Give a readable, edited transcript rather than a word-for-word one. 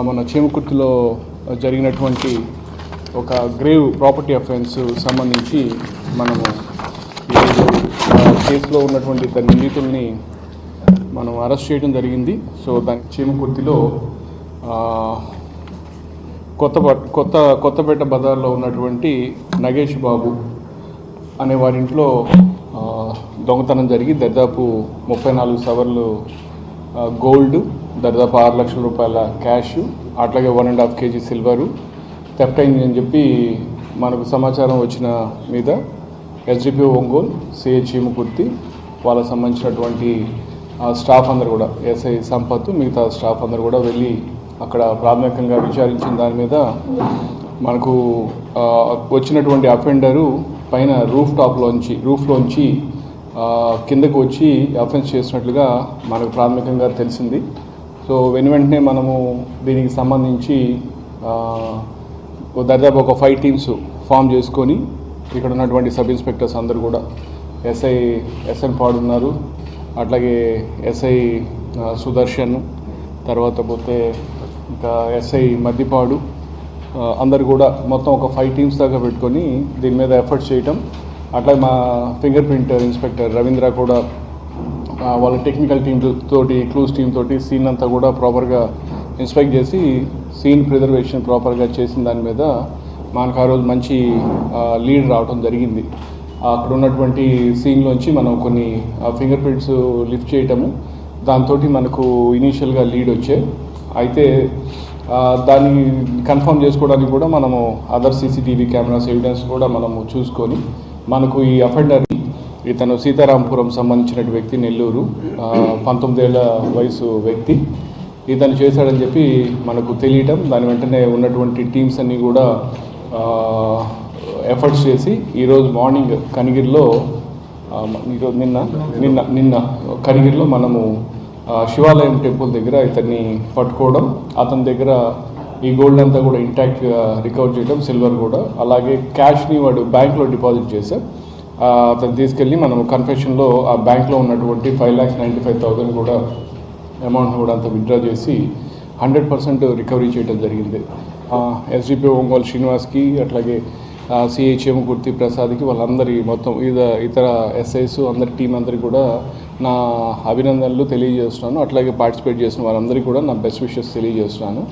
మన చేమకుర్తిలో జరిగినటువంటి ఒక గ్రేవ్ ప్రాపర్టీ అఫెన్స్ సంబంధించి మనము ఈరోజు కేసులో ఉన్నటువంటి ఇద్దరు నిందితుల్ని మనం అరెస్ట్ చేయడం జరిగింది. సో దాని చేమకుర్తిలో కొత్తపేట బజార్లో ఉన్నటువంటి నగేష్ బాబు అనే వారింట్లో దొంగతనం జరిగి దాదాపు 34 సవర్లు గోల్డ్, దాదాపు 6 లక్షల రూపాయల క్యాష్, అట్లాగే 1.5 kg సిల్వరు థెఫ్ట్ అయింది అని చెప్పి మనకు సమాచారం వచ్చిన మీద ఎస్డిపిఓ ఒంగోలు, సిఐ చేమకుర్తి వాళ్ళకు సంబంధించినటువంటి స్టాఫ్ అందరు కూడా, ఎస్ఐ సంపత్, మిగతా స్టాఫ్ అందరు కూడా వెళ్ళి అక్కడ ప్రాథమికంగా విచారించిన దాని మీద మనకు వచ్చినటువంటి అఫెండరు పైన రూఫ్లోంచి కిందకు వచ్చి అఫెన్స్ చేసినట్లుగా మనకు ప్రాథమికంగా తెలిసింది. సో వెంటనే మనము దీనికి సంబంధించి దాదాపు ఒక 5 టీమ్స్ ఫామ్ చేసుకొని ఇక్కడ ఉన్నటువంటి సబ్ ఇన్స్పెక్టర్స్ అందరూ కూడా, ఎస్ఎన్ పాడు ఉన్నారు, అట్లాగే ఎస్ఐ సుదర్శన్, తర్వాత పోతే ఇంకా ఎస్ఐ మద్దిపాడు, అందరు కూడా మొత్తం ఒక 5 టీమ్స్ దాకా పెట్టుకొని దీని మీద ఎఫర్ట్స్ చేయటం. అట్లా మా ఫింగర్ ప్రింట్ ఇన్స్పెక్టర్ రవీంద్ర కూడా వాళ్ళ టెక్నికల్ టీమ్ తోటి, క్లూస్ టీమ్ తోటి సీన్ అంతా కూడా ప్రాపర్గా ఇన్స్పెక్ట్ చేసి సీన్ ప్రిజర్వేషన్ ప్రాపర్గా చేసిన దాని మీద మనకు ఆ రోజు మంచి లీడ్ రావడం జరిగింది. అక్కడ ఉన్నటువంటి సీన్లోంచి మనం కొన్ని ఫింగర్ ప్రింట్స్ లిఫ్ట్ చేయటము, దాంతో మనకు ఇనీషియల్గా లీడ్ వచ్చాయి. అయితే దాన్ని కన్ఫర్మ్ చేసుకోవడానికి కూడా మనము అదర్ సీసీటీవీ కెమెరాస్ ఎవిడెన్స్ కూడా మనము చూసుకొని మనకు ఈ అఫెండర్ ఇతను సీతారాంపురం సంబంధించిన వ్యక్తి, నెల్లూరు, 19 ఏళ్ల వయసు వ్యక్తి, ఇతను చేశాడని చెప్పి మనకు తెలియటం. దాని వెంటనే ఉన్నటువంటి టీమ్స్ అన్నీ కూడా ఎఫర్ట్స్ చేసి ఈరోజు మార్నింగ్ కనిగిరిలో, నిన్న కనిగిరిలో మనము శివాలయం టెంపుల్ దగ్గర ఇతన్ని పట్టుకోవడం, అతని దగ్గర ఈ గోల్డ్ అంతా కూడా ఇంటాక్ట్గా రికవర్ చేయడం, సిల్వర్ కూడా, అలాగే క్యాష్ని వాడు బ్యాంక్లో డిపాజిట్ చేశాం. అతను తీసుకెళ్ళి మనం కన్ఫెషన్లో ఆ బ్యాంక్లో ఉన్నటువంటి 5,95,000 కూడా అమౌంట్ని కూడా అంతా విత్డ్రా చేసి 100% రికవరీ చేయడం జరిగింది. ఎస్డిపిఓ ఒంగోలు శ్రీనివాస్కి, అట్లాగే సిఐ చేమకుర్తి ప్రసాద్కి, వాళ్ళందరి మొత్తం ఇతర ఎస్ఐస్ అందరి టీం అందరికీ కూడా నా అభినందనలు తెలియజేస్తున్నాను. అట్లాగే పార్టిసిపేట్ చేసిన వారందరికీ కూడా నా బెస్ట్ విషెస్ తెలియజేస్తున్నాను.